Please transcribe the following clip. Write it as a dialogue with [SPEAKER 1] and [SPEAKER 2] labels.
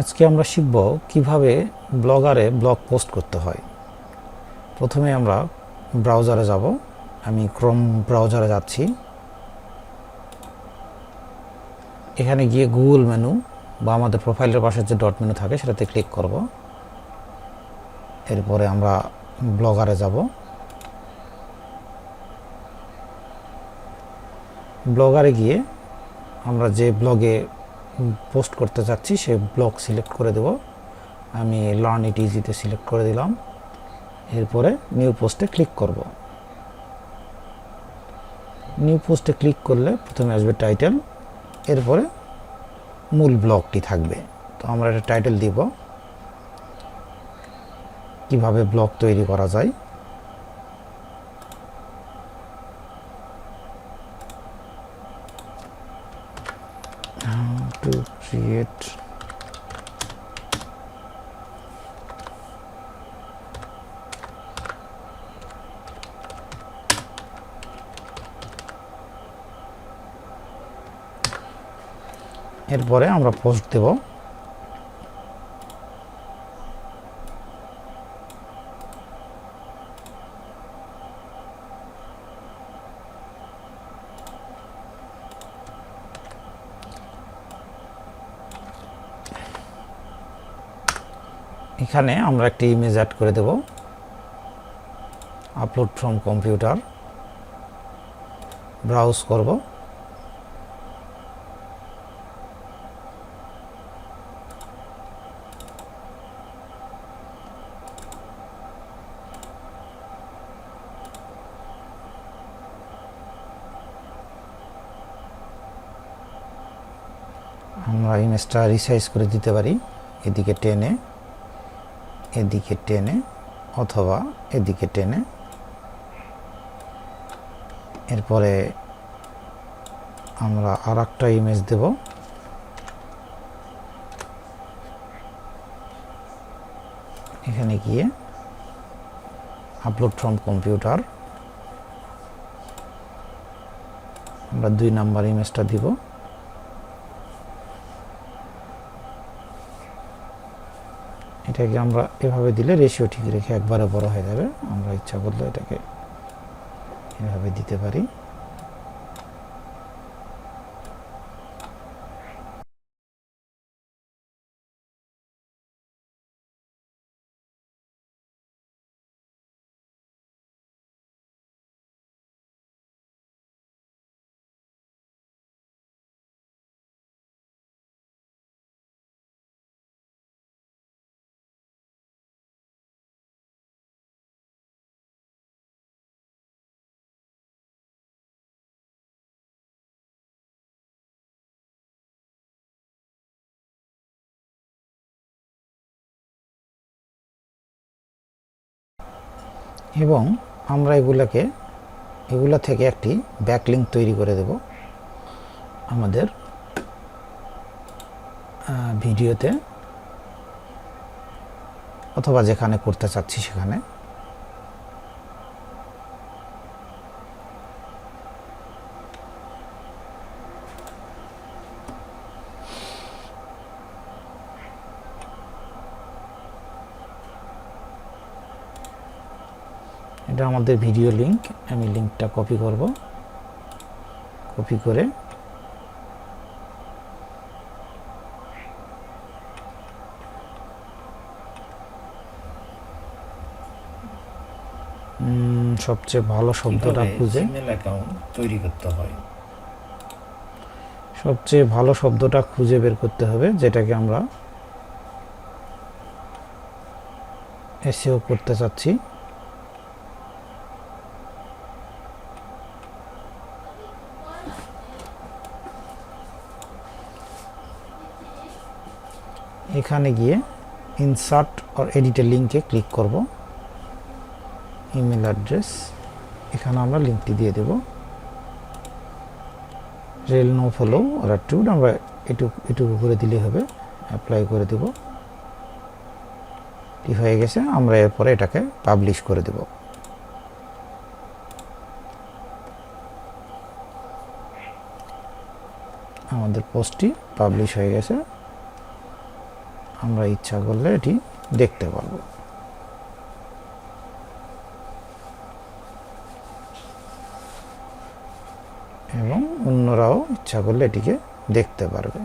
[SPEAKER 1] আজকে আমরা শিখব কিভাবে ব্লগারে ব্লগ পোস্ট করতে হয়। প্রথমে আমরা ব্রাউজারে যাব। আমি ক্রোম ব্রাউজারে যাচ্ছি। এখানে গিয়ে গুগল মেনু বা আমাদের প্রোফাইলের পাশে যে ডট মেনু থাকে সেটাতে ক্লিক করব। এরপরে আমরা ব্লগারে যাব। ব্লগারে গিয়ে আমরা যে ব্লগে পোস্ট করতে চাচ্ছি সেই ব্লগ সিলেক্ট করে দেব। আমি লার্ন ইট ইজিতে সিলেক্ট করে দিলাম। এরপরে নিউ পোস্টে ক্লিক করব। নিউ পোস্টে ক্লিক করলে প্রথমে আসবে টাইটেল, এরপরে মূল ব্লগটি থাকবে। তো আমরা একটা টাইটেল দিব, কিভাবে ব্লগ তৈরি করা যায়। টু ক্রিয়েট এরপরে আমরা পোস্ট দেব। এখানে আমরা একটি ইমেজ অ্যাড করে দেব। আপলোড ফ্রম কম্পিউটার, ব্রাউজ করব। আমরা ইমেজটা রিসাইজ করে দিতে পারি, এদিকে টেনে, এদিকে টেনে, অথবা এদিকে টেনে। এরপরে আমরা আর একটা ইমেজ দেব। এখানে গিয়ে আপলোড ফ্রম কম্পিউটার, আমরা 2 নাম্বার ইমেজটা দিব। এটাকে আমরা এভাবে দিলে রেশিও ঠিক রেখে একবারে বড় হয়ে যাবে। আমরা ইচ্ছা করলে এটাকে এভাবে দিতে পারি। এবং আমরা এগুলা থেকে একটি ব্যাকলিঙ্ক তৈরি করে দেব আমাদের ভিডিওতে, অথবা যেখানে করতে চাচ্ছি সেখানে। এটা আমাদের ভিডিও লিংক। আমি লিংকটা কপি করব। কপি করে সবচেয়ে ভালো শব্দটা খুঁজে
[SPEAKER 2] জিমেল অ্যাকাউন্ট তৈরি করতে হয়।
[SPEAKER 1] সবচেয়ে ভালো শব্দটা খুঁজে বের করতে হবে, যেটাকে আমরা এসইও করতে চাচ্ছি। এখানে গিয়ে ইনসার্ট অর এডিটের লিঙ্কে ক্লিক করব। ইমেল অ্যাড্রেস, এখানে আমরা লিঙ্কটি দিয়ে দেব। রেল নো ফলো আর টুড আমরা এটুকু করে দিলেই হবে। অ্যাপ্লাই করে দেব। কি হয়ে গেছে, আমরা এরপরে এটাকে পাবলিশ করে দেব। আমাদের পোস্টটি পাবলিশ হয়ে গেছে। আমরা ইচ্ছা করলে এটি দেখতে পারবো। এবং অন্যরাও ইচ্ছা করলে এটিকে দেখতে পারবে।